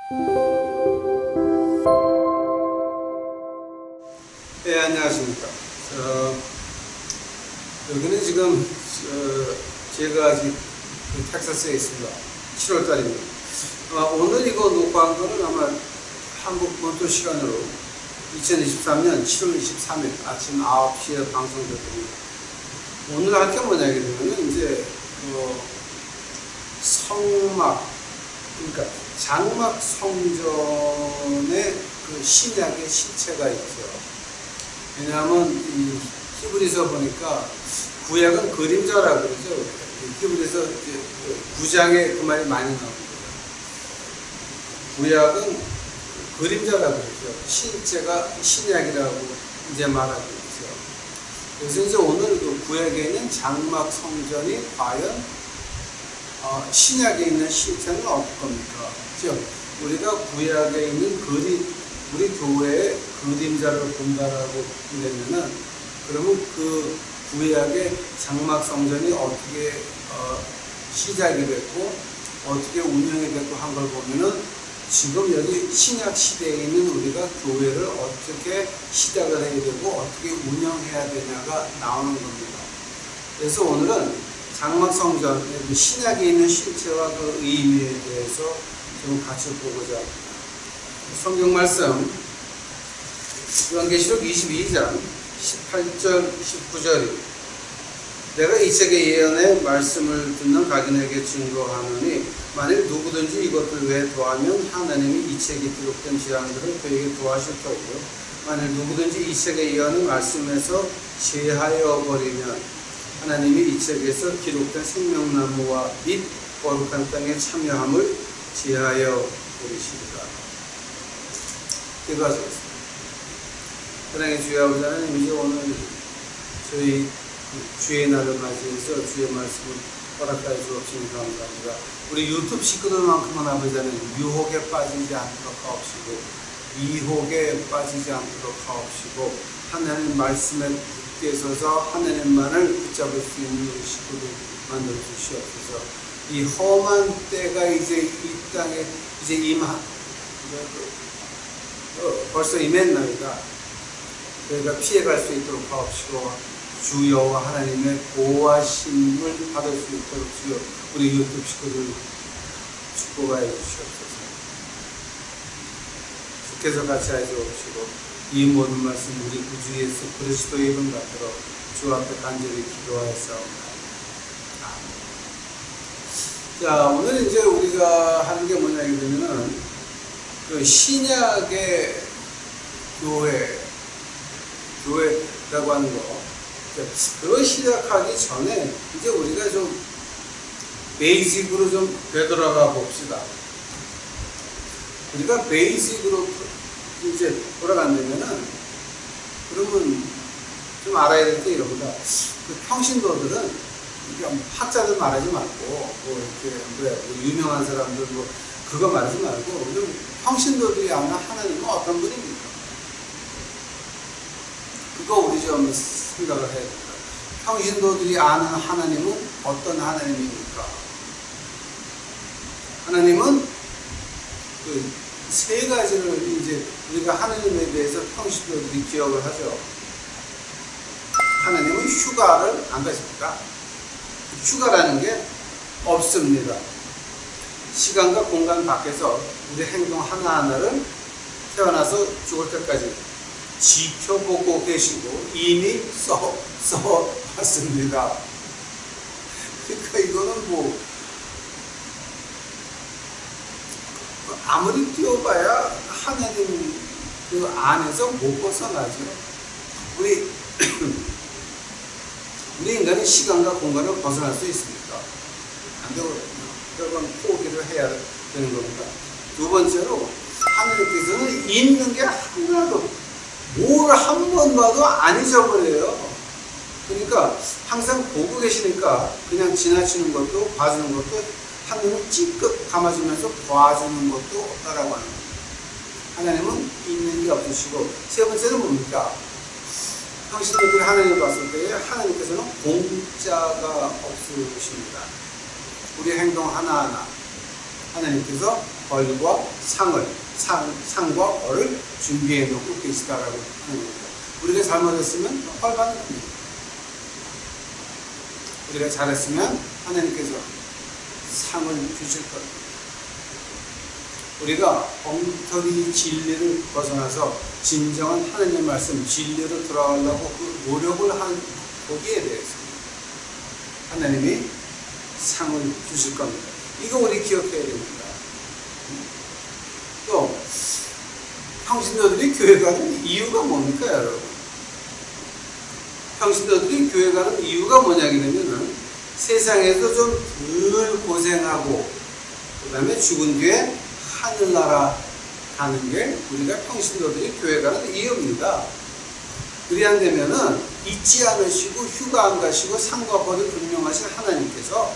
네, 안녕하십니까. 여기는 지금 제가 아직 텍사스에 있습니다. 7월 달입니다. 오늘 이거 녹화한 거는 아마 한국 본토 시간으로 2023년 7월 23일 아침 9시에 방송될 겁니다. 오늘 할 게 뭐냐 하면 이제 성막, 그러니까 장막 성전의 그 신약의 실체가 있죠. 왜냐하면 이 히브리서 보니까 구약은 그림자라고 그러죠. 히브리서 9장에 그 말이 많이 나옵니다. 구약은 그림자라고 그러죠. 실제가 신약이라고 이제 말하고 있죠. 그래서 이제 오늘 그 구약에 있는 장막 성전이 과연 신약에 있는 실체는 어떨 겁니까? 즉 우리가 구약에 있는 우리 교회의 그림자를 본다라고 되면은, 그러면 그 구약의 장막 성전이 어떻게 시작이 됐고 어떻게 운영이 됐고 한 걸 보면은, 지금 여기 신약 시대에 있는 우리가 교회를 어떻게 시작을 해야 되고 어떻게 운영해야 되냐가 나오는 겁니다. 그래서 오늘은 장막 성전, 신약에 있는 실체와 그 의미에 대해서 좀 같이 보고자 합니다. 성경 말씀 요한계시록 22장 18절 19절이 내가 이 책의 예언의 말씀을 듣는 각인에게 증거하노니 만일 누구든지 이것들 외에 더하면 하나님이 이 책에 기록된 재앙들을 그에게 더하실 터이요 만일 누구든지 이 책의 예언의 말씀에서 제하여 버리면 하나님이 이 책에서 기록된 생명나무와 및 거룩한 땅에 참여함을 제하여 버리시리라. 기도하시겠습니다. 사랑의 주여 아버지 하나님, 이제 오늘 저희 주의 날을 맞이해서 주의 말씀을 허락하여 주옵시니 감사합니다. 우리 유튜브 식구들만큼은 아버지 하나님 유혹에 빠지지 않도록 하옵시고 미혹에 빠지지 않도록 하옵시고 하나님 말씀에 굳게 서서 하나님만을 붙잡을 수 있는 우리 식구들 만들어 주시옵소서. 이 험한 때가 이제 이 땅에 이제 벌써 임했나이다. 저희가 피해갈 수 있도록 하옵시고 주 여호와 하나님의 보호하심을 받을 수 있도록 주여 우리 유튜브 식구들 축복하여 주시옵소서. 주께서 같이 하여 주옵시고 이 모든 말씀 우리 구주 예수 그리스도의 이름 받들어 주 앞에 간절히 기도하였사옵나이다. 자, 오늘 이제 우리가 하는 게 뭐냐 하면은 그 신약의 교회라고 하는 거, 그거 시작하기 전에 이제 우리가 좀 베이직으로 좀 되돌아가 봅시다. 우리가 베이직으로 이제 돌아간다면은, 그러면 좀 알아야 될 게 이럽니다. 그 평신도들은 학자들 말하지 말고, 유명한 사람들 그거 말하지 말고, 평신도들이 아는 하나님은 어떤 분입니까? 그거 우리 좀 생각을 해야 됩니다. 평신도들이 아는 하나님은 어떤 하나님입니까? 하나님은 그 세 가지를 이제 우리가 하나님에 대해서 평신도들이 기억을 하죠. 하나님은 휴가를 안 가십니까? 휴가라는 게 없습니다. 시간과 공간 밖에서 우리 행동 하나하나를 태어나서 죽을 때까지 지켜보고 계시고 이미 써봤습니다. 그러니까 이거는 아무리 뛰어봐야 하나님 그 안에서 못 벗어나죠. 우리 인간이 시간과 공간을 벗어날 수 있습니까? 안 되거든요. 그건 포기를 해야 되는 겁니다. 두 번째로 하나님께서는 있는 게 하나도 뭘 한 번 봐도 안 잊어버려요. 그러니까 항상 보고 계시니까 그냥 지나치는 것도 봐주는 것도 하나님은 찌끗 감아주면서 봐주는 것도 없다라고 하는 겁니다. 하나님은 있는 게 없으시고, 세 번째는 뭡니까? 당신들이 하나님을 봤을 때 하나님께서 벌과 상과 벌을 준비해 놓고 계시다라고 하는 겁니다. 우리가 잘못했으면 벌 받는 겁니다. 우리가 잘했으면 하나님께서 상을 주실 겁니다. 우리가 엉터리 진리를 벗어나서 진정한 하나님 말씀 진리로 들어가려고 그 노력을 한 거기에 대해서 하나님이 상을 주실 겁니다. 이거 우리 기억해야 됩니다. 또 평신도들이 교회 가는 이유가 뭡니까, 여러분? 평신도들이 교회 가는 이유가 뭐냐면은 세상에서 좀 덜 고생하고 그 다음에 죽은 뒤에 하늘나라 가는 게 우리가 평신도들이 교회 가는 이유입니다. 그리 안 되면은 잊지 않으시고 휴가 안 가시고 상과 벌이 분명하신 하나님께서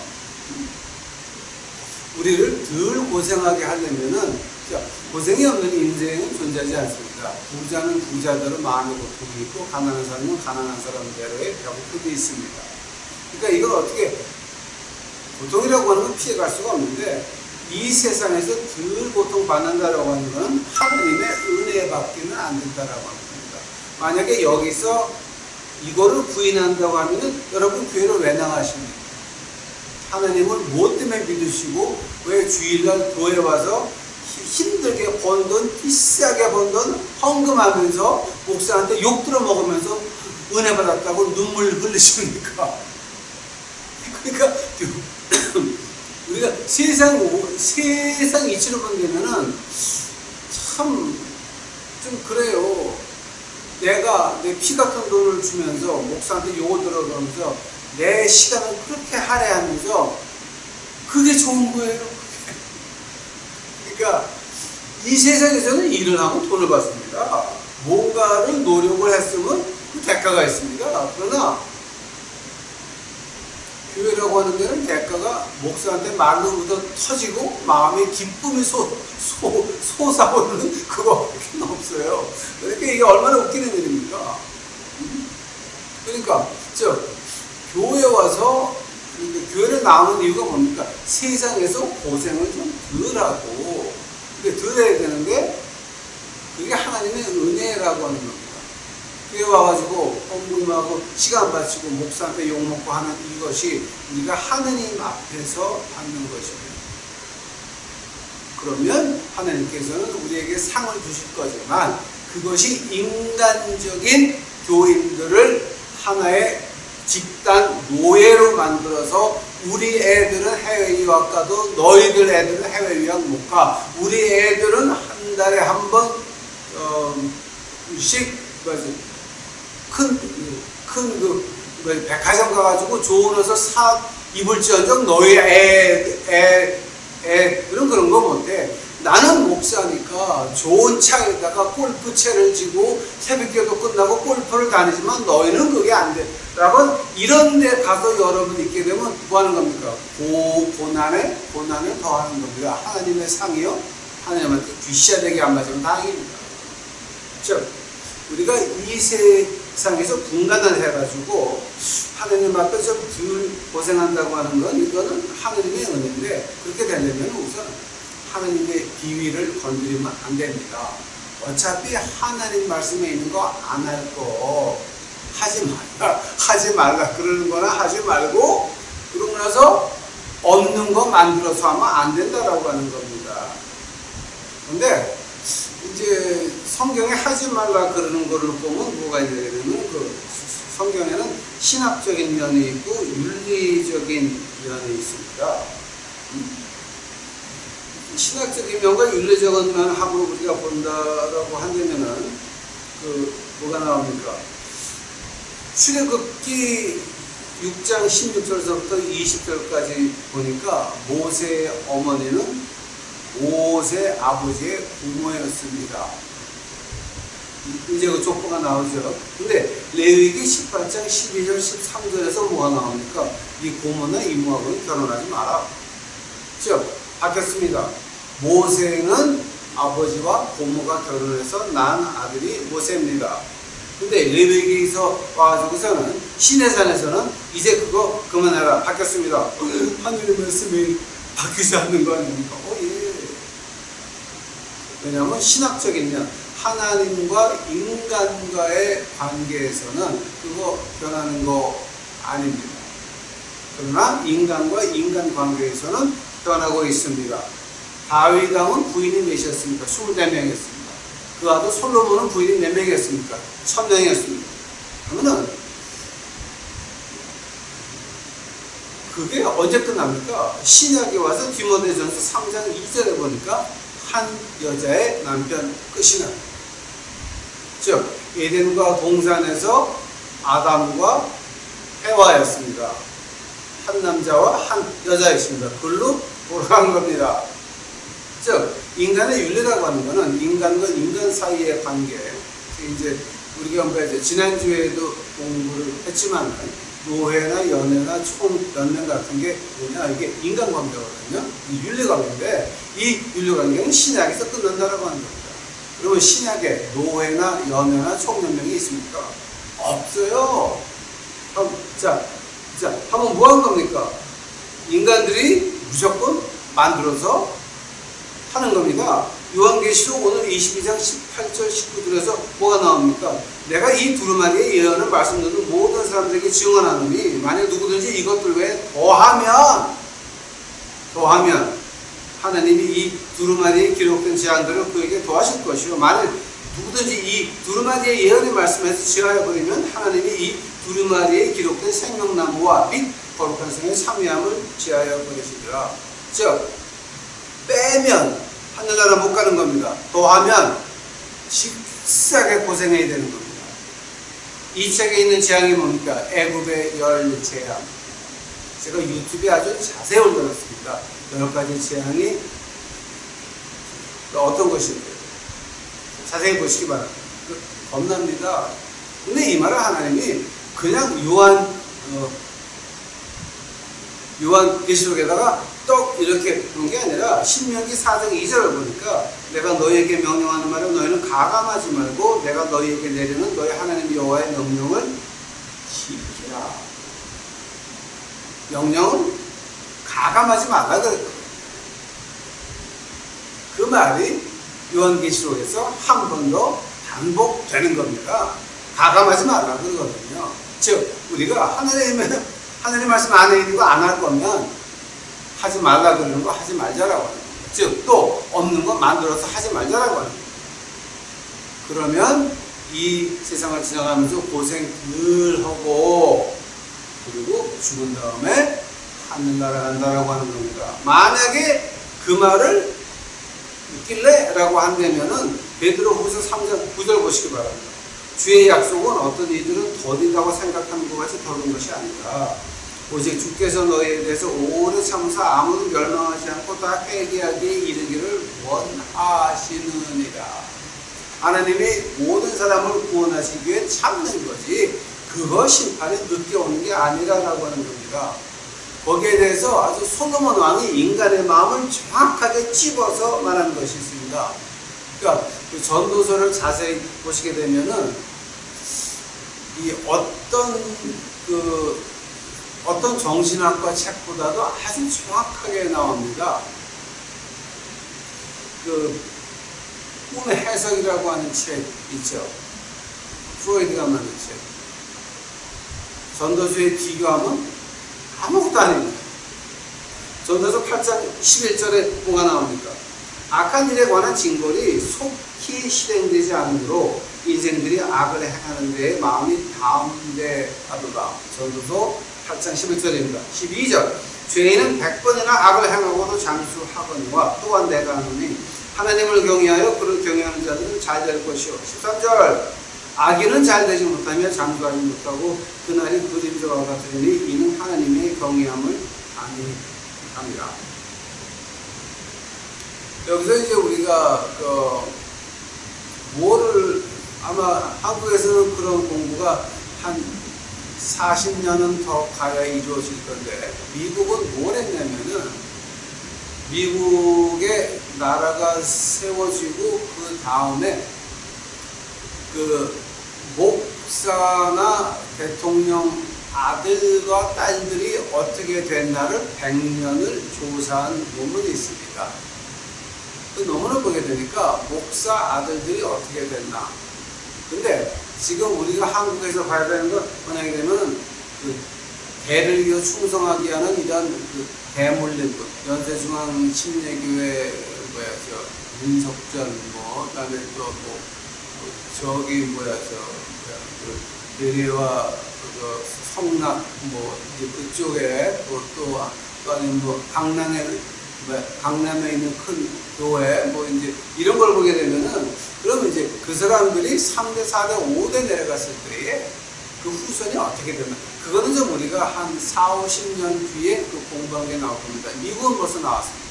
우리를 덜 고생하게 하려면은 고생이 없는 인생은 존재하지 않습니다. 부자는 부자대로 마음의 고통이 있고 가난한 사람은 가난한 사람대로의 배고픔이 있습니다. 그러니까 이걸 어떻게 고통이라고 하는 건 피해갈 수가 없는데 이 세상에서 덜 고통받는다라고 하는 것은 하나님의 은혜 받기는 안 된다라고 합니다. 만약에 여기서 이거를 부인한다고 하면은 여러분 교회를 왜 나가십니까? 하나님을 뭐 때문에 믿으시고 왜 주일날 교회 와서 힘들게 번 돈, 비싸게 번 돈 헌금하면서 목사한테 욕 들어 먹으면서 은혜 받았다고 눈물 흘리십니까? 그러니까 우리가 세상 이치로 본다면은 참 좀 그래요. 내가 내 피 같은 돈을 주면서 목사한테 욕을 들어가면서 내 시간을 그렇게 할애하면서 그게 좋은 거예요. 그러니까 이 세상에서는 일을 하고 돈을 받습니다. 뭔가를 노력을 했으면 그 대가가 있습니다. 그러나 교회라고 하는 데는 대가가 목사한테 말로부터 터지고 마음의 기쁨이 솟아오르는 그거밖에 없어요. 그러니까 이게 얼마나 웃기는 일입니까? 그러니까 교회 와서 그러니까 교회를 나오는 이유가 뭡니까? 세상에서 고생을 좀 덜하고 덜 해야 되는데 그게 하나님의 은혜라고 하는 겁니다. 교회 와가지고 헌금하고 시간 바치고 목사한테 욕먹고 하는 이것이 우리가 하느님 앞에서 받는 것입니다. 그러면 하나님께서는 우리에게 상을 주실 거지만 그것이 인간적인 교인들을 하나의 집단 노예로 만들어서 우리 애들은 해외 유학 가도 너희들 애들은 해외 유학 못 가. 우리 애들은 한 달에 한 번씩 큰 백화점 가가지고 좋은 옷을 입을지언정 너희 애들은 그런 거 못해. 나는 목사니까 좋은 차에다가 골프채를 지고 새벽기도 끝나고 골프를 다니지만 너희는 그게 안 돼. 라고 이런 데 가서 여러분 있게 되면 뭐 하는 겁니까? 고난에 더하는 겁니다. 하나님의 상이요. 하나님한테 귀시되게 안 맞으면 다행입니다. 즉 우리가 이 세상에서 분간을 해가지고 하나님 앞에 좀 덜 고생한다고 하는 건 이거는 하나님의 은혜인데 그렇게 되려면 우선 하나님의 비위를 건드리면 안 됩니다. 어차피 하나님 말씀에 있는 거 안 할 거 하지 말라 그러는 거나 하지 말고 그러고 나서 없는 거 만들어서 하면 안 된다라고 하는 겁니다. 근데 이제 성경에 하지 말라 그러는 거를 보면 뭐가 있냐면 그 성경에는 신학적인 면이 있고 윤리적인 면이 있습니다. 신학적인 면과 윤리적인 면하고 우리가 본다라고 한다면은 뭐가 나옵니까? 출애굽기 6장 16절서부터 20절까지 보니까 모세의 어머니는 모세 아버지의 부모였습니다. 이제 그 족보가 나오죠. 근데 레위기 18장 12절 13절에서 뭐가 나옵니까? 이 고모나 이모하고는 결혼하지 마라. 즉 바뀌었습니다. 모세는 아버지와 고모가 결혼해서 낳은 아들이 모세입니다. 근데 레위기에서 와가지고서는 시내산에서는 이제 그거 그만해라. 바뀌었습니다. 하늘의 말씀이 바뀌지 않는 거 아닙니까? 예. 왜냐하면 신학적인 면, 하나님과 인간과의 관계에서는 그거 변하는 거 아닙니다. 그러나 인간과 인간 관계에서는 변하고 있습니다. 다윗 왕은 부인이 몇이었습니까? 24명이었습니다. 그 아들 솔로몬은 부인이 몇 명이었습니까? 1000명이었습니다. 그러면은 그게 언제 끝납니까? 신약에 와서 디모데전서 3장 2절에 보니까 한 여자의 남편 끝이 납니다. 즉 에덴과 동산에서 아담과 해와였습니다. 한 남자와 한 여자였습니다. 그걸로 돌아간 겁니다. 즉 인간의 윤리라고 하는 것은 인간과 인간 사이의 관계. 이제 우리가 이제 지난주에도 공부를 했지만 노회나 연애나 총연맹 같은 게 뭐냐, 이게 인간관계거든요. 이 윤리관계인데 이 윤리관계는 신약에서 끝난다라고 하는 겁니다. 그러면 신약에 노회나 연애나 총연맹이 있습니까? 없어요. 자, 한번 뭐 한 겁니까? 인간들이 무조건 만들어서 하는 겁니다. 요한계시록 오늘 22장 18절 19절에서 뭐가 나옵니까? 내가 이 두루마리의 예언을 말씀 듣는 모든 사람들에게 증언하노니 만약 누구든지 이것들 외에 더하면 하나님이 이 두루마리에 기록된 재앙들을 그에게 더하실 것이요, 만약 누구든지 이 두루마리의 예언의 말씀에서 지하여 버리면 하나님이 이 두루마리에 기록된 생명나무와 및 거룩한 성의 참여함을 지하여 버리시리라. 즉 빼면 하늘나라 못 가는 겁니다. 더하면 식사하게 고생해야 되는 겁니다. 이 책에 있는 재앙이 뭡니까? 애굽의 열 재앙. 제가 유튜브에 아주 자세히 올려놨습니다. 10가지 재앙이 어떤 것인지 자세히 보시기 바랍니다. 겁납니다. 근데 이 말을 하나님이 그냥 요한계시록에다가 떡 이렇게 그런 게 아니라 신명기 4장 2절을 보니까 내가 너희에게 명령하는 말은 너희는 가감하지 말고 내가 너희에게 내리는 너희 하나님 여호와의 명령을 지키라. 명령은 가감하지 말라 그랬거든요. 그 말이 요한계시록에서 한 번 더 반복되는 겁니다. 가감하지 말라 그러거든요. 즉 우리가 하나님 말씀 안에 있는 거 안 할 거면 하지 말라 그러는 거 하지 말자라고 하는 겁니다. 즉 또 없는 거 만들어서 하지 말자라고 하는 겁니다. 그러면 이 세상을 지나가면서 고생 늘 하고 그리고 죽은 다음에 하늘나라 간다라고 하는 겁니다. 만약에 그 말을 믿길래? 라고 한다면은 베드로후서 3장 9절 보시기 바랍니다. 주의 약속은 어떤 이들은 더디다고 생각하는 것 같이 더딘 것이 아니다. 오직 주께서 너희에 대해서 오래 참으사 아무도 멸망하지 않고 다 회개하기에 이르기를 원하시느니라. 하나님이 모든 사람을 구원하시기 위해 참는 거지 그거 심판이 늦게 오는 게 아니라라고 하는 겁니다. 거기에 대해서 아주 솔로몬 왕이 인간의 마음을 정확하게 찝어서 말하는 것이 있습니다. 그러니까 그 전도서를 자세히 보시게 되면은 이 어떤 정신학과 책보다도 아주 정확하게 나옵니다. 그 꿈의 해석이라고 하는 책 있죠. 프로이드가 만든 책. 전도서에 비교하면 아무것도 아닙니다. 전도서 8장 11절에 뭐가 나옵니까? 악한 일에 관한 징벌이 속히 실행되지 않으므로 인생들이 악을 행하는 데에 마음이 담대하도다. 전도서 8장 11절입니다. 12절 죄인은 100번이나 악을 행하고도 장수하거니와 또한 내가 하노니 하나님을 경외하여 그를 경외하는 자들은 잘 될 것이요. 13절 악인은 잘 되지 못하며 장수하지 못하고 그날이 그림자와 같으니 이는 하나님의 경외함을 아니함이라. 여기서 이제 우리가 뭐를 아마 한국에서는 그런 공부가 한 40년은 더 가야 이루어질 건데 미국은 뭘 했냐면은 미국의 나라가 세워지고 그 다음에 그 목사나 대통령 아들과 딸들이 어떻게 됐나를 100년을 조사한 논문이 있습니다. 그 논문을 보게 되니까 목사 아들들이 어떻게 됐나. 근데 지금 우리가 한국에서 봐야 되는 건 만약에 되면 그 대를 이어 충성하게 하는 이런 그 대물림꾼, 연세중앙 침례교회 문석전 그다음에 또 저기 그 대리와 그 성락 이제 그쪽에 또 아니면 강남에 있는 큰 교회 이제 이런 걸 보게 되면은 그러면 이제 그 사람들이 3대, 4대, 5대 내려갔을 때에 그 후손이 어떻게 되나. 그거는 좀 우리가 한 4, 50년 뒤에 그 공부한 게 나올 겁니다. 미국은 벌써 나왔습니다.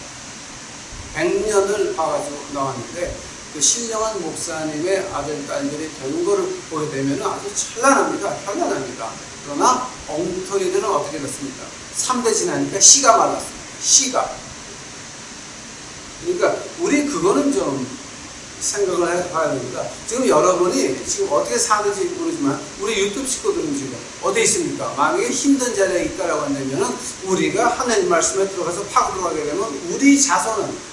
100년을 봐가지고 나왔는데 그 신령한 목사님의 아들, 딸들이 되는 거를 보게 되면 아주 현란합니다. 그러나 엉터리들은 어떻게 됐습니까? 3대 지나니까 씨가 말랐습니다. 씨가. 그러니까 우리 그거는 좀 생각을 해봐야 됩니다. 지금 여러분이 지금 어떻게 사는지 모르지만 우리 유튜브 식구들은 지금 어디 있습니까? 만약에 힘든 자리에 있다라고 한다면 우리가 하나님 말씀에 들어가서 파고 들어가게 되면 우리 자손은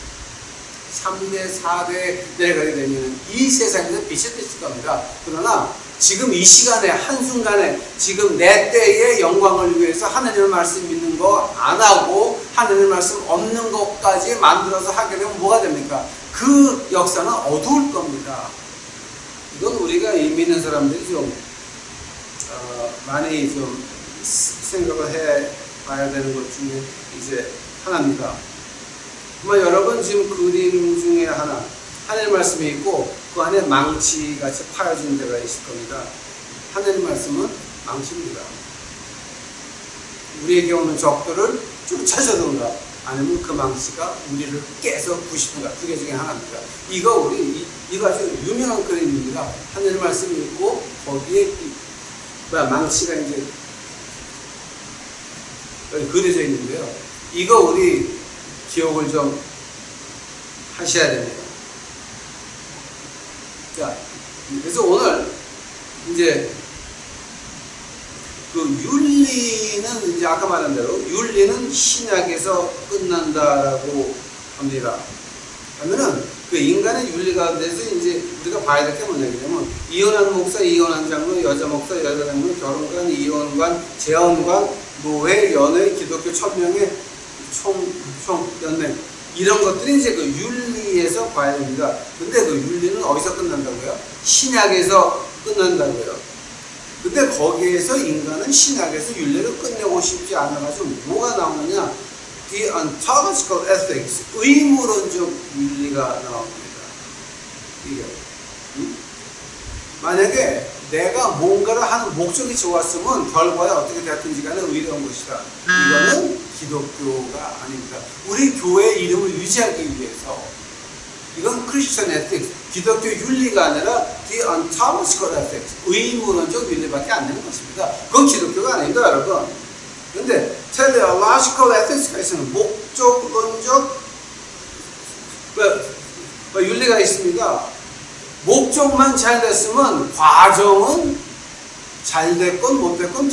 3대, 4대 내려가게 되면 이 세상에서 빛이 됐을 겁니다. 그러나 지금 이 시간에 한순간에 지금 내 때의 영광을 위해서 하나님의 말씀 믿는 거 안 하고 하나님의 말씀 없는 것까지 만들어서 하게 되면 뭐가 됩니까? 그 역사는 어두울 겁니다. 이건 우리가 믿는 사람들이 좀 많이 좀 생각을 해 봐야 되는 것 중에 이제 하나입니다. 여러분 지금 그림 중에 하나님 말씀이 있고 그 안에 망치같이 파여진 데가 있을 겁니다. 하나님 말씀은 망치입니다. 우리에게 오는 적들을 쫓아서든가 아니면 그 망치가 우리를 깨서 부시든가 두 개 중에 하나입니다. 이거 아주 유명한 그림입니다. 하나님 말씀이 있고 거기에 망치가 이제 그려져 있는데요. 이거 우리 기억을 좀 하셔야 됩니다. 자, 그래서 오늘 이제 그 윤리는 이제 아까 말한 대로 윤리는 신약에서 끝난다라고 합니다. 그러면은 그 인간의 윤리 가운데서 이제 우리가 봐야 될 게 뭐냐면 이혼한 목사, 이혼한 장로, 여자 목사, 여자 장로, 결혼관, 이혼관, 재혼관, 노회, 연회, 기독교 천명회, 연맹 이런 것들이 이제 그 윤리에서 봐야 됩니다. 근데 그 윤리는 어디서 끝난다고요? 신약에서 끝난다고요. 근데 거기에서 인간은 신약에서 윤리를 끝내고 싶지 않아가지고 뭐가 나오느냐? The ontological ethics, 의무론적 윤리가 나옵니다. 이게 만약에 내가 뭔가를 하는 목적이 좋았으면 결과에 어떻게 되었든지 간에 의로운 것이다. 이거는 기독교가 아닙니다. 우리 교회의 이름을 유지하기 위해서 이건 크리스천 에틱스, 기독교 윤리가 아니라 The ontological ethics, 의무론적 윤리밖에 안 되는 것입니다. 그건 기독교가 아닙니다, 여러분. 그런데 teleological ethics가 있으면 목적론적 윤리가 있습니다. 목적만 잘 됐으면 과정은 잘 됐건 못 됐건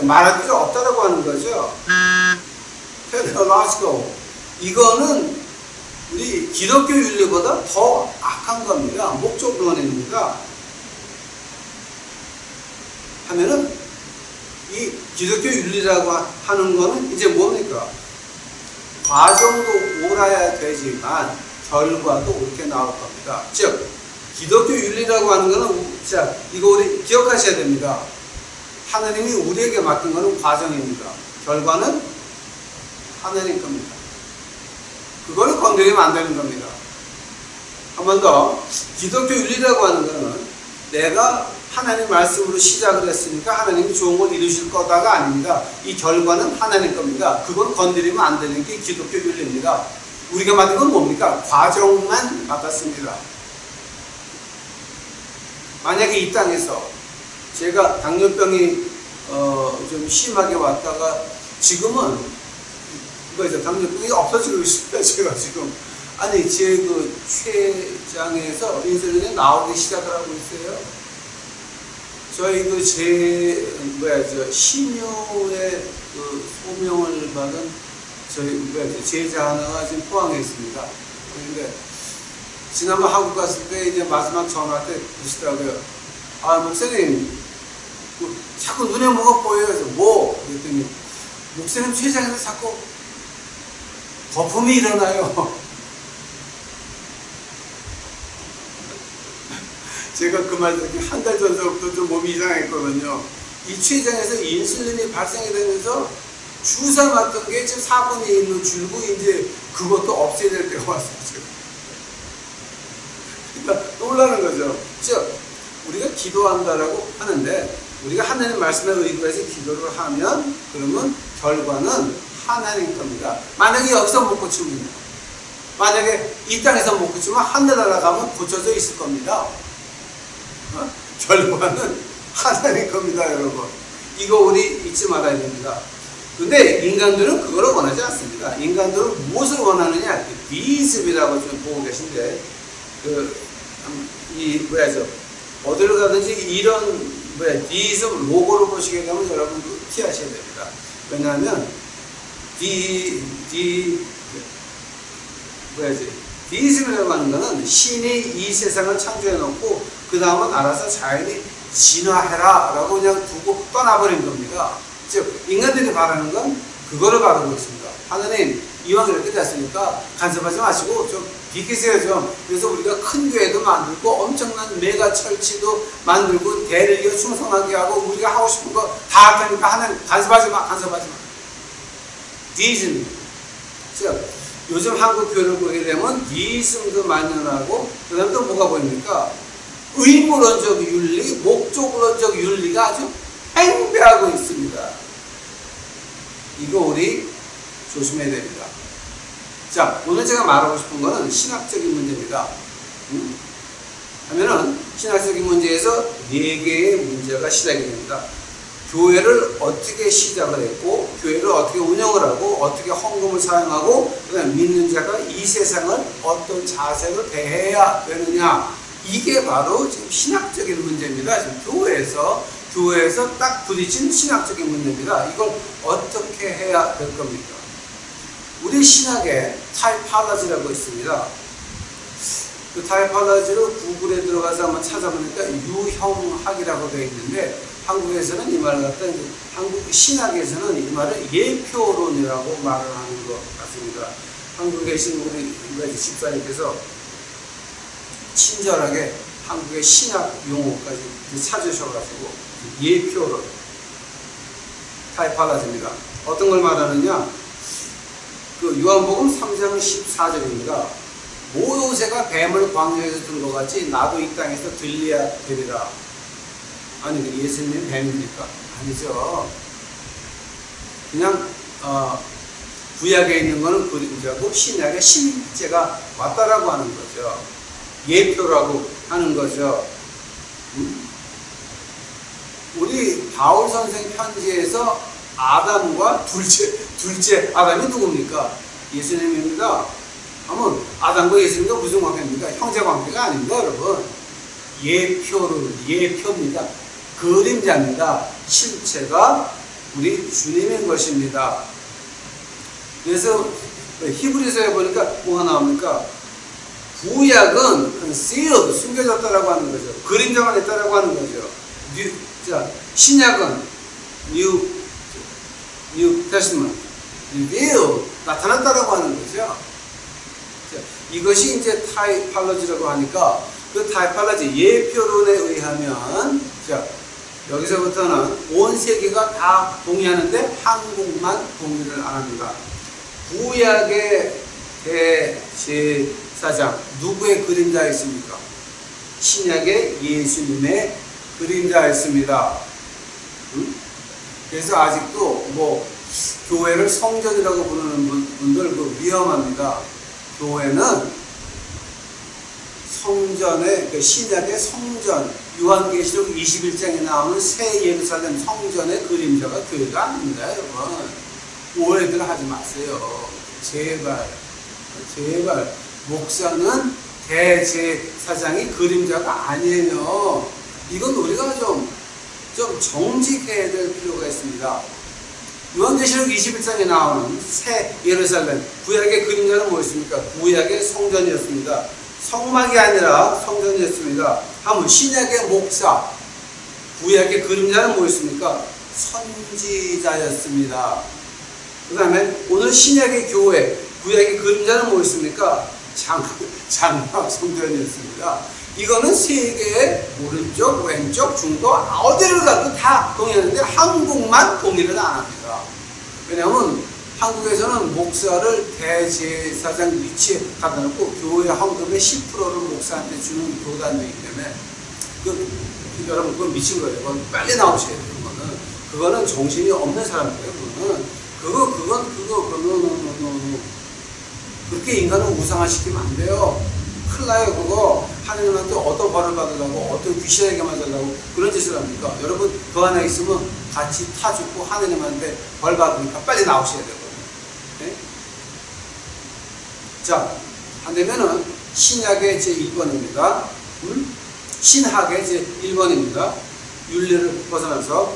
말할 필요 없다라고 하는 거죠. teleological 이거는 우리 기독교 윤리보다 더 악한 겁니다. 목적론입니다. 하면은 이 기독교 윤리라고 하는 거는 이제 뭡니까? 과정도 옳아야 되지만 결과도 옳게 나올 겁니다. 즉 기독교 윤리라고 하는 거는 자 이거 우리 기억하셔야 됩니다. 하나님이 우리에게 맡긴 거는 과정입니다. 결과는 하나님 겁니다. 그거를 건드리면 안 되는 겁니다. 한 번 더 기독교 윤리라고 하는 거는 내가 하나님 말씀으로 시작을 했으니까 하나님이 좋은 걸 이루실 거다가 아닙니다. 이 결과는 하나님 겁니다. 그건 건드리면 안 되는 게 기독교 윤리입니다. 우리가 맡은 건 뭡니까? 과정만 맡았습니다. 만약에 이 땅에서 제가 당뇨병이 좀 심하게 왔다가 지금은 당뇨병이 없어지고 있습니다. 제가 지금 아니 제 그 췌장에서 인슐린이 나오기 시작을 하고 있어요. 저희 그 신유의 그 소명을 받은 저희 제자 하나가 지금 포항에 있습니다. 그런데 지난번 한국 갔을 때 이제 마지막 전화 때 그러시더라고요. 아, 목사님, 자꾸 눈에 뭐가 보여요. 그래서 뭐? 그랬더니 목사님 췌장에서 자꾸 거품이 일어나요. 제가 그 말 듣기 한 달 전서부터 좀 몸이 이상했거든요. 이 췌장에서 인슐린이 발생이 되면서 주사 맞던 게 지금 4분의 1로 줄고 이제 그것도 없애야 될 때가 왔어요. 그러니까 놀라는 거죠. 즉 우리가 기도한다라고 하는데 우리가 하나님 말씀에 의거해서 기도를 하면 그러면 결과는 하나님 겁니다. 만약에 여기서 못 고치면, 만약에 이 땅에서 못 고치면 하늘나라 가면 고쳐져 있을 겁니다. 결과는 하나님 겁니다, 여러분. 이거 우리 잊지 말아야 됩니다. 근데 인간들은 그걸 원하지 않습니다. 인간들은 무엇을 원하느냐? 디이즘이라고 좀 보고 계신데, 어디를 가든지 이런, 디이즘 로고를 보시게 되면 여러분 피하셔야 됩니다. 왜냐하면, 디이즘이라고 하는 거는 신이 이 세상을 창조해 놓고, 그 다음은 알아서 자연이 진화해라 라고 그냥 두고 떠나버린 겁니다. 즉 인간들이 바라는 건 그거를 바라고 있습니다. 하나님 이왕 이렇게 됐으니까 간섭하지 마시고 좀 비키세요 좀. 그래서 우리가 큰 교회도 만들고 엄청난 메가 철치도 만들고 대를 이어 충성하게 하고 우리가 하고 싶은 거 다 할 테니까 하나님 간섭하지 마. 디이즘. 즉 요즘 한국 교회를 보게 되면 디이즘도 만연하고 그 다음에 또 뭐가 보입니까? 의무론적 윤리, 목적론적 윤리가 아주 팽배하고 있습니다. 이거 우리 조심해야 됩니다. 자, 오늘 제가 말하고 싶은 거는 신학적인 문제입니다. 하면은 신학적인 문제에서 4개의 문제가 시작이 됩니다. 교회를 어떻게 시작을 했고, 교회를 어떻게 운영을 하고, 어떻게 헌금을 사용하고, 그다음에 믿는 자가 이 세상을 어떤 자세로 대해야 되느냐. 이게 바로 지금 신학적인 문제입니다. 지금 교회에서 딱 부딪힌 신학적인 문제입니다. 이걸 어떻게 해야 될 겁니까? 우리 신학에 타이팔라지라고 있습니다. 그 타이팔라지를 구글에 들어가서 한번 찾아보니까 유형학이라고 되어 있는데 한국에서는 이 말을 갖다 한국 신학에서는 이 말을 예표론이라고 말을 하는 것 같습니다. 한국에 계신 우리 집사님께서 친절하게 한국의 신학 용어까지 찾으셔가지고 예표론 타이팔라지입니다. 어떤 걸 말하느냐? 그 요한복음 3장 14절입니다. 모세가 뱀을 광야에서 든 것 같이 나도 이 땅에서 들려야 되리라. 아니 그 예수님 뱀입니까? 아니죠. 그냥 구약에 있는 거는 그림자고 신약에 실제가 왔다라고 하는 거죠. 예표라고 하는 거죠. 우리 바울 선생 편지에서 아담과 둘째 아담이 누굽니까? 예수님입니다. 그러면 아담과 예수님과 무슨 관계입니까? 형제 관계가 아닙니다, 여러분. 예표입니다. 그림자입니다. 실체가 우리 주님인 것입니다. 그래서 히브리서에 보니까 뭐가 나옵니까? 구약은 concealed, 숨겨졌다라고 하는 거죠. 그림자만 있다라고 하는 거죠. 신약은 New Testament, revealed, 나타났다라고 하는 거죠. 자, 이것이 이제 타이팔러지라고 하니까 그 타이팔러지 예표론에 의하면 자, 여기서부터는 온 세계가 다 동의하는데 한국만 동의를 안 합니다. 구약의 대제사장 누구의 그림자였습니까? 신약의 예수님의 그림자였습니다. 그래서 아직도 뭐 교회를 성전이라고 부르는 분들 그 위험합니다. 교회는 성전의 그 신약의 성전 요한계시록 21장에 나오는 새 예루살렘 성전의 그림자가 교회가 아닙니다, 여러분. 오해들 하지 마세요. 제발 목사는 대제사장이 그림자가 아니에요. 이건 우리가 좀 정직해야 될 필요가 있습니다. 요한계시록 21장에 나오는 새 예루살렘, 구약의 그림자는 뭐였습니까? 구약의 성전이었습니다. 성막이 아니라 성전이었습니다. 하면 신약의 목사, 구약의 그림자는 뭐였습니까? 선지자였습니다. 그 다음에 오늘 신약의 교회, 구약의 그림자는 뭐였습니까? 장막 성전이었습니다. 이거는 세계의 오른쪽, 왼쪽, 중도 어디를 가도 다 동의하는데 한국만 동의를 안 합니다. 왜냐하면 한국에서는 목사를 대제사장 위치에 갖다 놓고 교회 헌금의 10%를 목사한테 주는 교단이기 때문에 여러분 그건 미친 거예요. 그건 빨리 나오셔야 돼요. 그거는 정신이 없는 사람이에요. 그거는 그렇게 인간을 우상화시키면 안 돼요. 큰일 나요. 그거 하나님한테 어떤 벌을 받으려고 어떤 귀신에게 맞으려고 그런 짓을 합니까? 여러분 그 안에 있으면 같이 타 죽고 하나님한테 벌 받으니까 빨리 나오셔야 되거든요. 네? 자, 한다면은 신약의 제1번입니다. 신학의 제1번입니다. 윤리를 벗어나서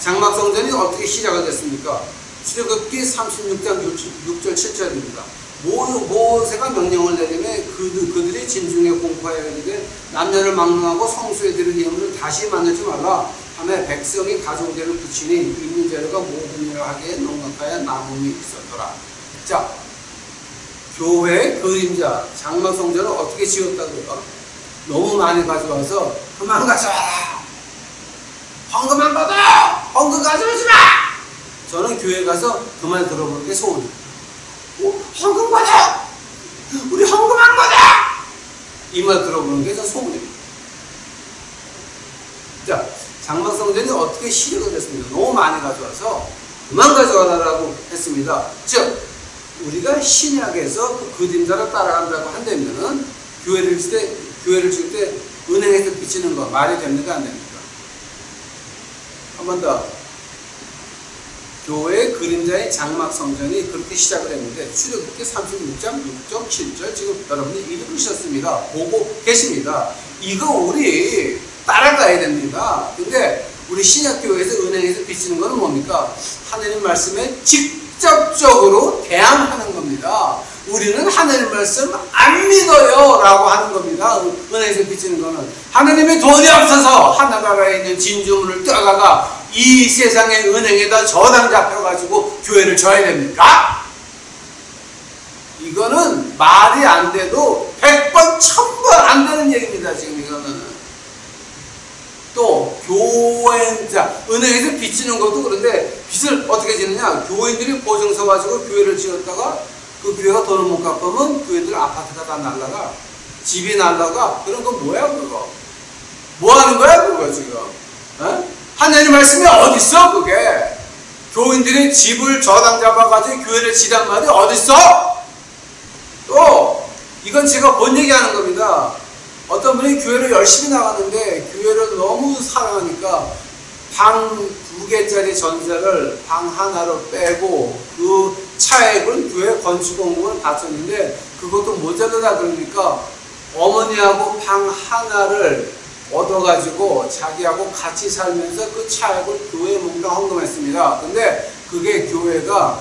장막성전이 어떻게 시작이 됐습니까? 출애굽기 36장 6절 7절입니다. 모세가 명령을 내리매 그들이 진중에 공포하여 이르되 남녀를 막론하고 성소에 들은 예물을 다시 만들지 말라 하며 백성이 가정제를 붙이니 있는 재료가 모든 일을 하기에 넉넉하여 남음이 있었더라. 자, 교회의 그림자 장막성전을 어떻게 지었다고요? 너무 많이 가져와서 그만 가져와라. 헌금 안 받아! 헌금 가져오지 마! 저는 교회 가서 그 말 들어보는 게 소원이에요. 헌금 받아! 우리 헌금 안 받아! 이 말 들어보는 게 저 소원입니다. 자, 장막성전이 어떻게 시작이 됐습니까? 너무 많이 가져와서 그만 가져와라라고 했습니다. 즉, 우리가 신약에서 그 그림자를 따라간다고 한다면은 교회를 줄 때 은행에서 비치는 거 말이 됩니까? 안 됩니까? 한 번 더. 교회의 그림자의 장막성전이 그렇게 시작을 했는데 출애굽기 36장 6절 7절 지금 여러분이 읽으셨습니다. 보고 계십니다. 이거 우리 따라가야 됩니다. 근데 우리 신약교회에서 은행에서 비치는 것은 뭡니까? 하나님 말씀에 직접적으로 대항하는 겁니다. 우리는 하나님 말씀 안 믿어요 라고 하는 겁니다. 은행에서 비치는 거는 하나님의 돈이 없어서 하나나라에 있는 진주문을 떠다가 이 세상의 은행에다 저당 잡혀가지고 교회를 져야 됩니까? 이거는 말이 안 돼도 100번 1000번 안 되는 얘기입니다. 지금 이거는 또 교회자 은행에서 빚 지는 것도 그런데 빚을 어떻게 지느냐? 교인들이 보증서 가지고 교회를 지었다가 그 교회가 돈을 못 갚으면 교회들 아파트가 다 날라가, 집이 날라가. 그런 거 뭐야 그거? 뭐 하는 거야 그거 지금? 어? 하나님 말씀이 어딨어 그게? 교인들이 집을 저당 잡아가지고 교회를 지단 말이 어딨어? 또 이건 제가 본 얘기하는 겁니다. 어떤 분이 교회를 열심히 나가는데 교회를 너무 사랑하니까 방 2개짜리 전세를 방 하나로 빼고 그 차액을 교회 건축공금을 바쳤는데 그것도 모자르다 그러니까 어머니하고 방 하나를 얻어가지고 자기하고 같이 살면서 그 차액을 교회에 뭔가 헌금했습니다. 근데 그게 교회가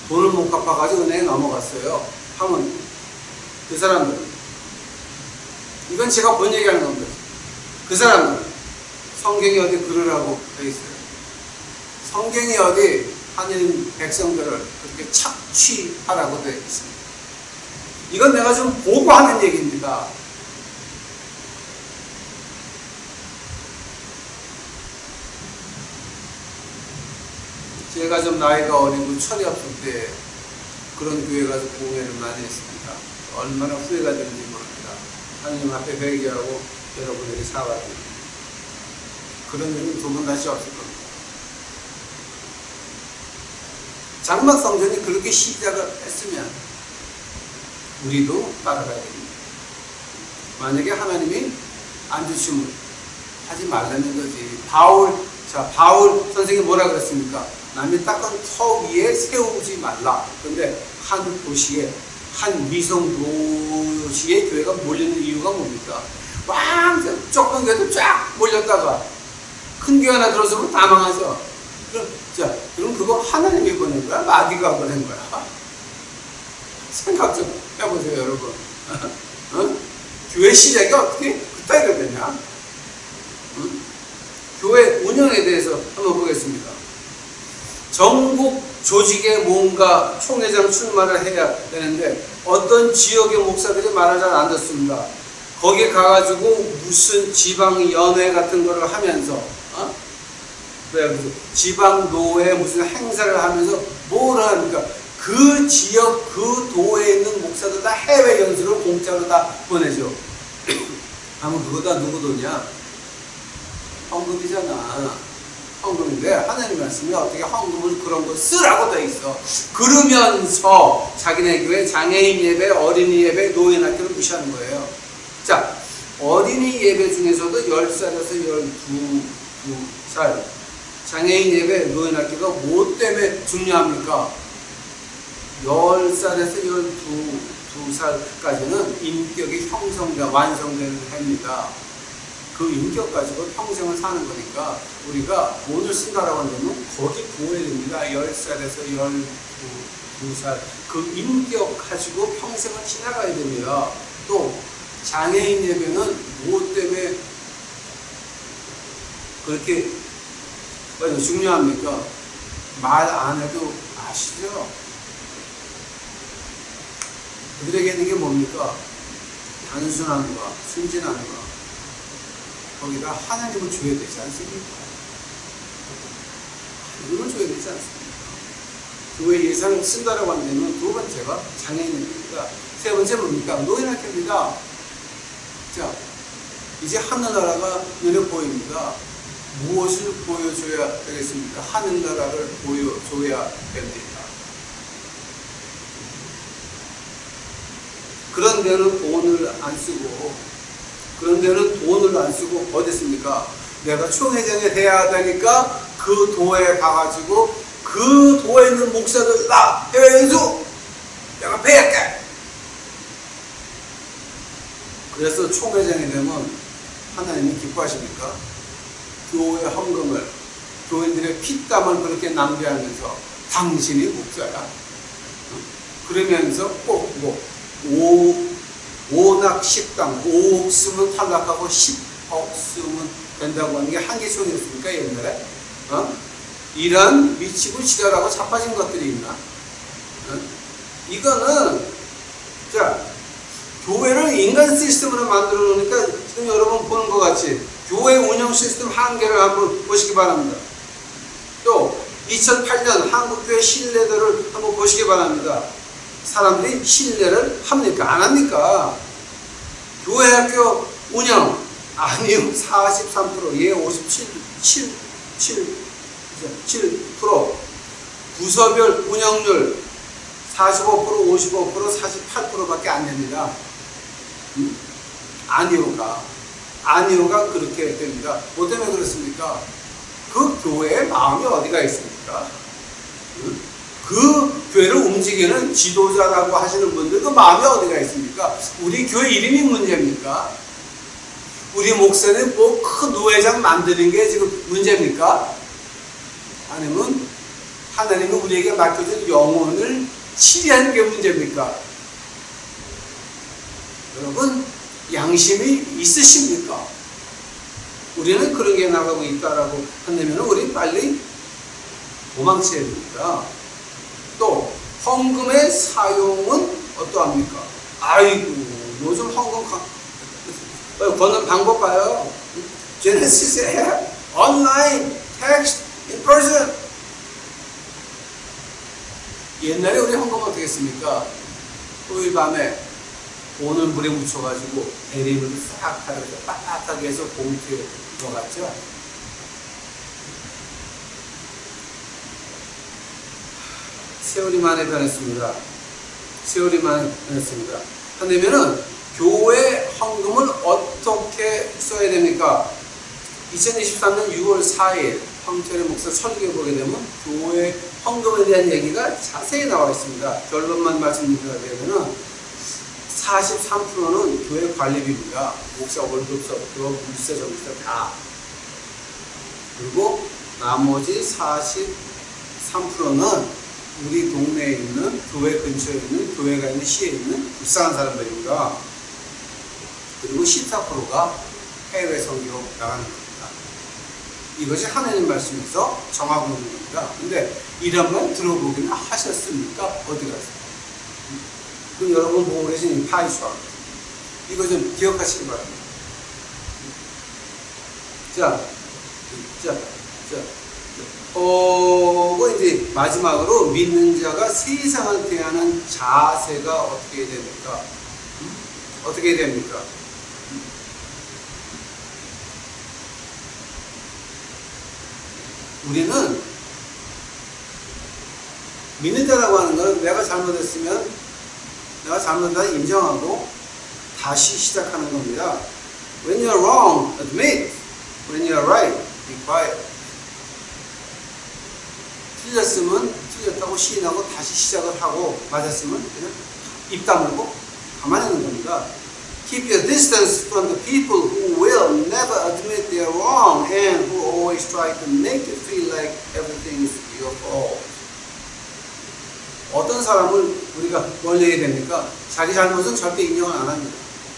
돈을 못 갚아가지고 은행에 넘어갔어요. 하면 그 사람들, 이건 제가 본 얘기하는 겁니다. 그 사람들 성경이 어디 그러라고 되어 있어요. 성경이 어디 하나님 백성들을 그렇게 착취하라고 되어 있습니다. 이건 내가 좀 보고 하는 얘기입니다. 제가 좀 나이가 어리고 철이 없을 때 그런 교회 가서 공연을 많이 했습니다. 얼마나 후회가 되는지 모릅니다. 하나님 앞에 회개하고 여러분들이 사과드립니다. 그런 일은 두 번 다시 없을 겁니다. 장막성전이 그렇게 시작을 했으면 우리도 따라가야 됩니다. 만약에 하나님이 안 주시면 하지 말라는 거지. 바울 선생님이 뭐라 그랬습니까? 남이 닦은 터 위에 세우지 말라. 근데 한 도시에, 한 위성 도시에 교회가 몰리는 이유가 뭡니까? 왕 조금 교회도 쫙 몰렸다가 큰 교회 하나 들어서면 다 망하죠. 그럼 자, 그럼 그거 하나님이 보낸 거야? 마귀가 보낸 거야? 생각 좀 해보세요, 여러분. 어? 교회 시작이 어떻게 그따위로 되냐? 응? 교회 운영에 대해서 한번 보겠습니다. 전국 조직에 뭔가 총회장 출마를 해야 되는데 어떤 지역의 목사들이 말을 잘 안 듣습니다. 거기 가가지고 무슨 지방연회 같은 거를 하면서 지방노회 무슨 행사를 하면서 뭘 합니까? 그 지역 그 도에 있는 목사들 다 해외 연수를 공짜로 다 보내죠. 아무 그거 다 누구 돈이야? 헌금이잖아. 헌금인데 하나님 말씀이 어떻게 헌금을 그런 거 쓰라고 돼 있어. 그러면서 자기네 교회 장애인 예배, 어린이 예배, 노인 학교를 무시하는 거예요. 자, 어린이 예배 중에서도 10살에서 12살 장애인 예배, 노인 학교가 뭐 때문에 중요합니까? 10살에서 12살까지는 인격이 완성되는 해입니다. 그 인격 가지고 평생을 사는 거니까 우리가 돈을 쓴다라고 하면 거기 부어야 됩니다. 10살에서 12살 그 인격 가지고 평생을 지나가야 됩니다. 또 장애인 예배는 무엇 때문에 그렇게 중요합니까? 말 안 해도 아시죠? 그들에게 있는 게 뭡니까? 단순함과 순진함과 거기다 하나님을 줘야 되지 않습니까? 하나님을 줘야 되지 않습니까? 교회 예산을 쓴다라고 한다면 두 번째가 장애인입니다. 세 번째 뭡니까? 노인학교입니다. 자, 이제 하늘나라가 눈에 보입니다. 무엇을 보여줘야 되겠습니까? 하늘나라를 보여줘야 됩니다. 그런 데는 돈을 안 쓰고 어디 있습니까? 내가 총회장이 돼야 되니까 그 도에 가가지고 그 도에 있는 목사들 나 해외 연수 내가 배울게. 그래서 총회장이 되면 하나님이 기뻐하십니까? 교회 헌금을 교인들의 피땀을 그렇게 낭비하면서 당신이 목사야. 그러면서 꼭 오낙 10당 5억 쓰면 탈락하고 10억 쓰면 된다고 하는 게 한계총이었습니까 옛날에? 이런 미치고 지랄하고 자빠진 것들이 있나? 이거는 자 교회를 인간 시스템으로 만들어 놓으니까 지금 여러분 보는 것 같이 교회 운영 시스템 한계를 한번 보시기 바랍니다. 또 2008년 한국교회 신뢰도를 한번 보시기 바랍니다. 사람들이 신뢰를 합니까? 안 합니까? 교회 학교 운영 아니요 43% 예 57% 부서별 운영률 45% 55% 48%밖에 안 됩니다. 아니오가 그렇게 됩니다. 뭐 때문에 그렇습니까? 그 교회의 마음이 어디가 있습니까? 그 교회를 움직이는 지도자라고 하시는 분들 그 마음이 어디가 있습니까? 우리 교회 이름이 문제입니까? 우리 목사님 뭐 큰 노회장 만드는 게 지금 문제입니까? 아니면 하나님이 우리에게 맡겨준 영혼을 치리하는 게 문제입니까? 여러분 양심이 있으십니까? 우리는 그런 게 나가고 있다라고 한다면 우리 빨리 도망쳐야 됩니다. 또 헌금의 사용은 어떠합니까? 아이고 요즘 헌금 거는 방법 봐요. 제네시스에 온라인, 텍스트, 인퍼슨. 옛날에 우리 헌금 어떻게 했습니까? 토요일 밤에 돈을 물에 묻혀가지고 대리를 싹 하면서 빳빳하게 해서 봉투에 넣어갔죠. 세월이 많이 변했습니다. 한다면은 교회 헌금을 어떻게 써야 됩니까? 2023년 6월 4일 황철의 목사 설교에 보게 되면 교회 헌금에 대한 얘기가 자세히 나와 있습니다. 결론만 말씀드리자면 43%는 교회 관리비입니다. 목사 월급서부터 물세, 전기세 다. 그리고 나머지 3%는 우리 동네에 있는 교회 근처에 있는 교회가 있는 시에 있는 불쌍한 사람들입니다. 그리고 14%가 해외 선교로 나가는 겁니다. 이것이 하나님 말씀에서 정하고 있는 겁니다. 근데 이런 말 들어보기는 하셨습니까? 어디 가서? 그럼 여러분 보고 계신 이 파이슈아 이거 좀 기억하시기 바랍니다. 이제 마지막으로 믿는 자가 세상을 대하는 자세가 어떻게 됩니까? 어떻게 됩니까? 우리는 믿는 자라고 하는 건 내가 잘못했으면 내가 잘못했다 인정하고 다시 시작하는 겁니다. When you're wrong, admit. When you're right, be quiet. 틀렸으면 틀렸다고 시인하고 다시 시작을 하고 맞았으면 그냥 입 다물고 가만히 있는 겁니다. Keep your distance from the people who will never admit they're wrong and who always try to make you feel like everything is your fault. 어떤 사람을 우리가 멀리 해야 됩니까? 자기 잘못은 절대 인정을 안 합니다.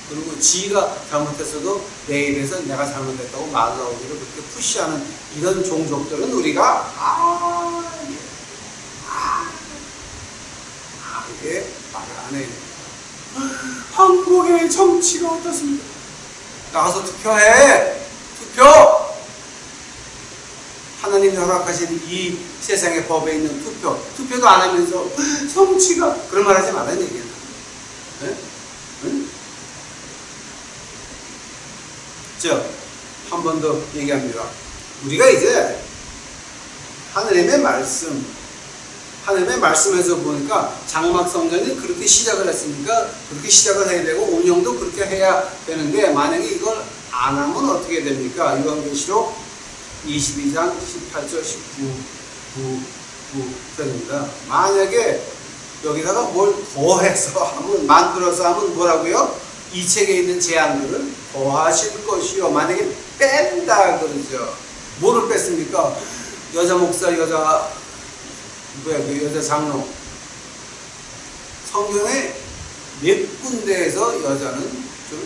그리고 지가 잘못했어도 내 입에서 내가 잘못했다고 말 나오기를 그렇게 푸시하는 이런 종족들은 우리가 이렇게 말을 안 해야 됩니다. 한국의 정치가 어떻습니까? 나가서 투표해! 투표! 하나님이 허락하신 이 세상의 법에 있는 투표도 안 하면서 정치가 그런 말 하지 말라는 얘기예요. 네? 응? 한 번 더 얘기합니다. 우리가 이제 하나님의 말씀에서 보니까 장막 성전이 그렇게 시작을 했으니까 그렇게 시작을 해야 되고 운영도 그렇게 해야 되는데 만약에 이걸 안 하면 어떻게 됩니까? 요한계시록 22장 18절 19절입니다. 만약에 여기다가 뭘 더해서 하면 만들어서 하면 뭐라고요? 이 책에 있는 제안들을 더하실 것이요. 만약에 뺀다 그러죠. 뭐를 뺐습니까? 여자 목사, 여자 장로. 성경에 몇 군데에서 여자는 좀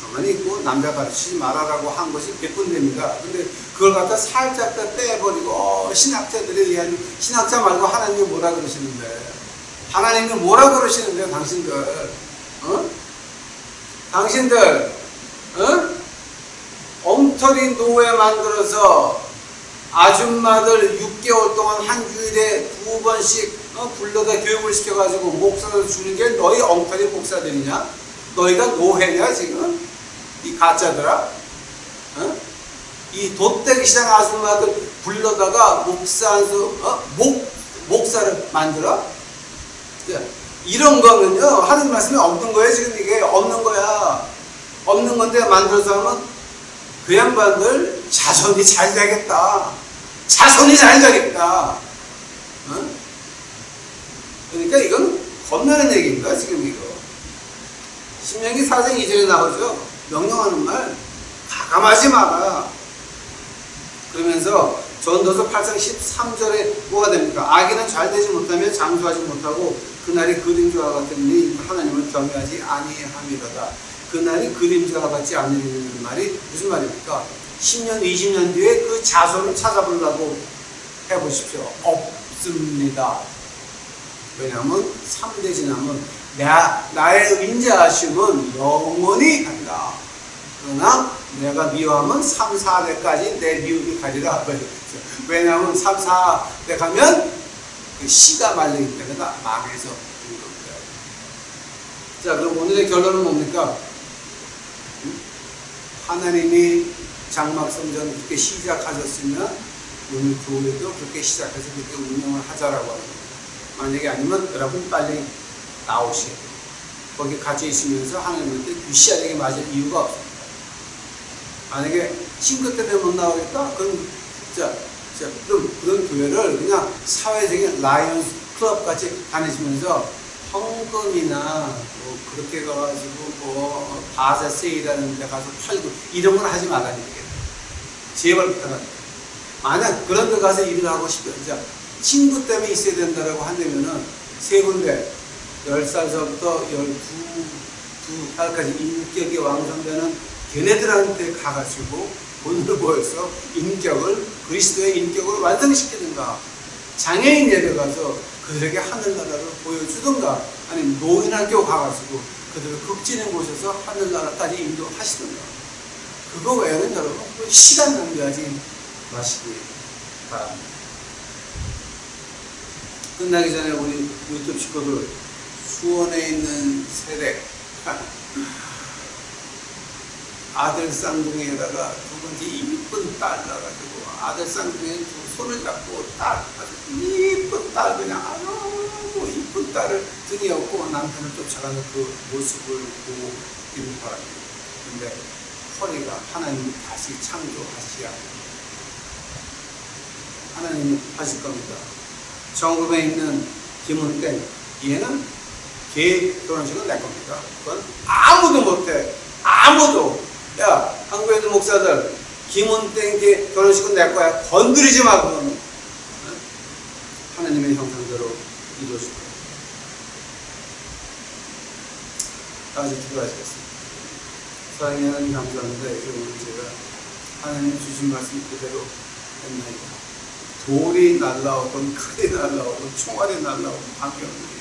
가만히 있고 남자 가르치지 말아라고 한 것이 몇 군데입니다. 근데 그걸 갖다 살짝 다 빼버리고 신학자들에 의한 신학자 말고 하나님이 뭐라 그러시는데 하나님이 뭐라 그러시는데요 당신들 당신들 엉터리 노예 만들어서 아줌마들 6개월 동안 한 주일에 2번씩 불러다 교육을 시켜가지고 목사들 주는 게 너희 엉터리 목사들이냐? 너희가 노예냐 지금? 이 가짜들아? 이 돗대기 시장 아줌마들 불러다가 목사를 만들어? 이런 거는요 하는 말씀이 없는 거예요. 지금 이게 없는 거야. 없는 건데 만들어서 하면 그 양반들 자손이 잘 되겠다. 자손이 잘 되겠다. 그러니까 이건 겁나는 얘기입니다. 지금 이거 신명기 4장 2절에 나오죠. 명령하는 말 가감하지 마라. 그러면서 전도서 8장 13절에 뭐가 됩니까? 악인은 잘 되지 못하며 장수하지 못하고 그날이 그림자와 같으니 하나님을 경외하지 아니함이로다. 그날이 그림자와 같지 않으리는 말이 무슨 말입니까? 10년, 20년 뒤에 그 자손을 찾아보려고 해보십시오. 없습니다. 왜냐하면 3대 지나면 나의 인자하심은 영원히 간다. 그러나 내가 미워하면 3, 4대까지 내 미움이 가리라. 왜냐하면 3, 4대 가면 그 씨가 말리기 때문에 망해서 되는 겁니다. 자, 그럼 오늘의 결론은 뭡니까? 하나님이 장막성전 그렇게 시작하셨으면 오늘 교회도 그렇게 시작해서 그렇게 운영을 하자라고 하는 거예요. 만약에 아니면 여러분 빨리 나오셔야 돼요. 거기 같이 있으면서 하나님한테 유시하게 맞을 이유가 없습니다. 만약에 싱크 때문에 못 나오겠다? 그럼 그런 교회를 그냥 사회적인 라이언스 클럽 같이 다니시면서 헌금이나 뭐 그렇게 가가지고 뭐 바자 세일하는 데 가서 팔고 이런 건 하지 말라는 얘기예요. 제발 부탁합니다. 만약 그런 데 가서 일을 하고 싶으면 친구 때문에 있어야 된다라고 한다면은 세 군데 10살서부터 12살까지 인격이 완성되는 걔네들한테 가가지고 오늘 모여서 그리스도의 인격을 완성시키든가, 장애인 예배 가서 그들에게 하늘나라를 보여주든가, 아니면 노인학교 가가지고 그들을 극진에 모셔서 하늘나라까지 인도하시든가. 그거 외에는 여러분 시간 낭비하지 마시기 바랍니다. 끝나기 전에 우리 유튜브 식구들, 수원에 있는 세대 아들 쌍둥이에다가 두 번째 이쁜 딸 낳아가지고 아들 쌍둥이에 두 손을 잡고 딸, 아주 이쁜 딸, 그냥 아주 이쁜 딸을 등에 업고 남편을 쫓아가는 그 모습을 보고 있는 바랍니다. 근데 허리가 하나님이 다시 창조하셔야 하나님이 하실 겁니다. 전국에 있는 김은땡, 얘는 걔 결혼식은 내 겁니다. 그건 아무도 못해. 아무도. 야, 한국에 있는 목사들, 김은땡 걔 결혼식은 내 거야. 건드리지 마, 그거는. 하나님의 형상대로 이루어질 거예요. 다 같이 기도하시겠습니다. 사랑의 하나님 감사합니다. 오늘 제가 하나님 주신 말씀 그대로 했나이다. 돌이 날라오건 칼이 날라오건 총알이 날라오건 관계없는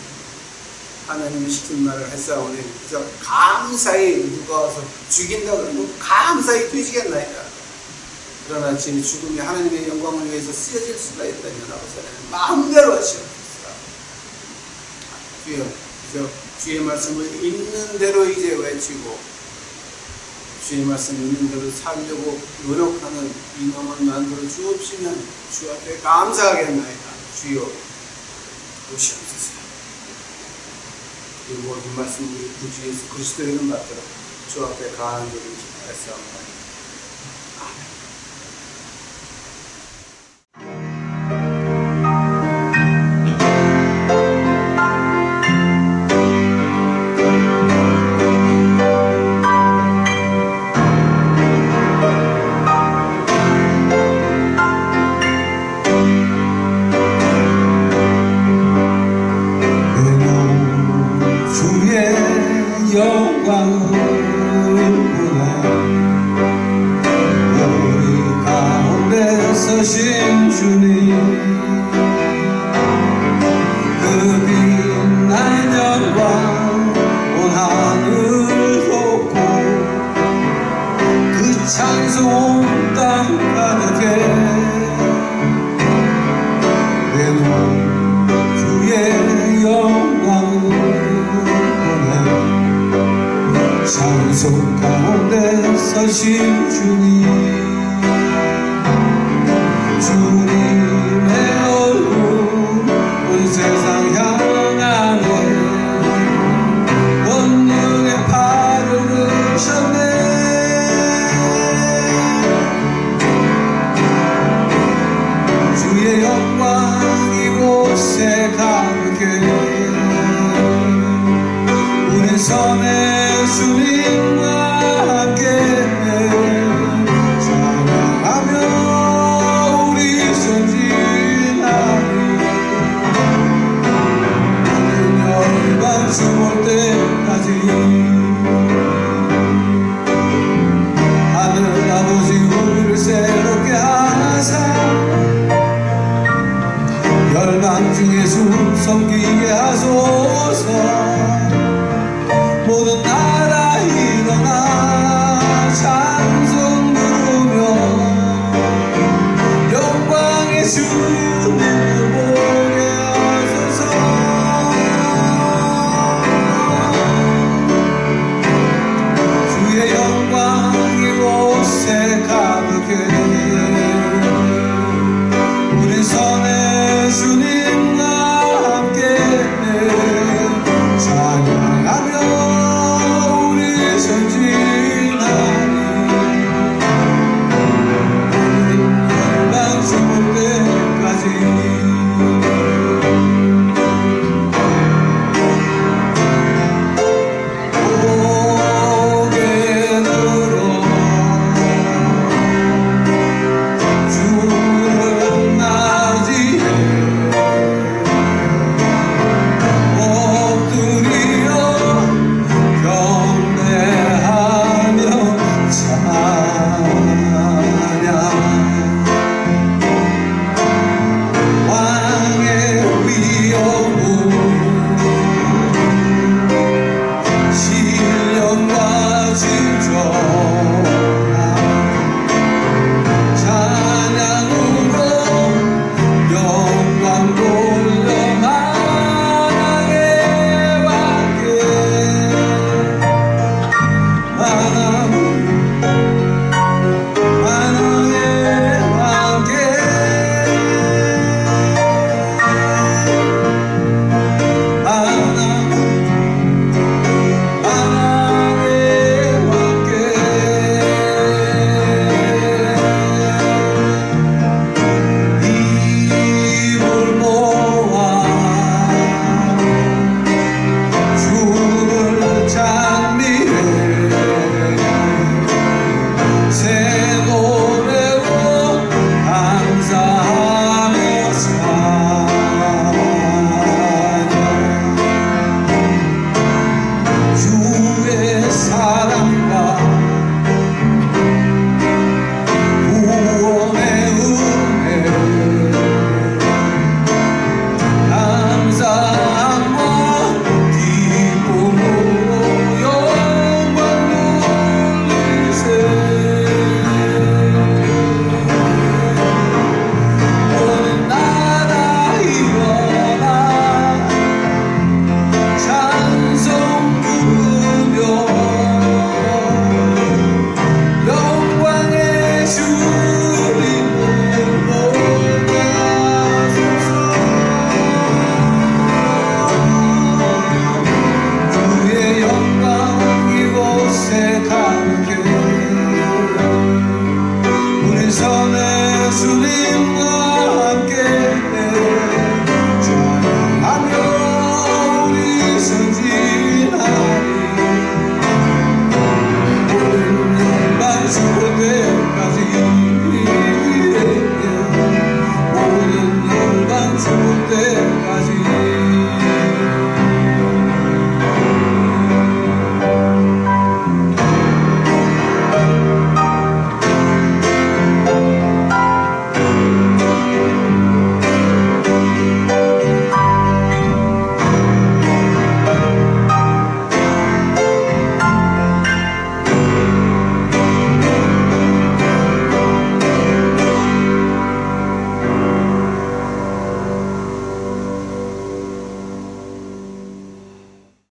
하나님이 시킨 말을 했사오니 그저 감사히 누가 와서 죽인다 그러면 감사히 뒤지겠나이다. 그러나 지금 죽음이 하나님의 영광을 위해서 쓰여질 수가 있다면 아버지 하나님 마음대로 하시옵소서. 주여, 그저 주의 말씀을 있는 대로 이제 외치고 주의 말씀 있는 대로 살려고 노력하는 인원을 만들어 주옵시면 주 앞에 감사하겠나이다. 주여, 오시옵소서. 이 모든 말씀 우리 구주 예수 그리스도의 이름 받들어 주 앞에 가한 것을 기도하였사옵나이다. 가운데 서신 주님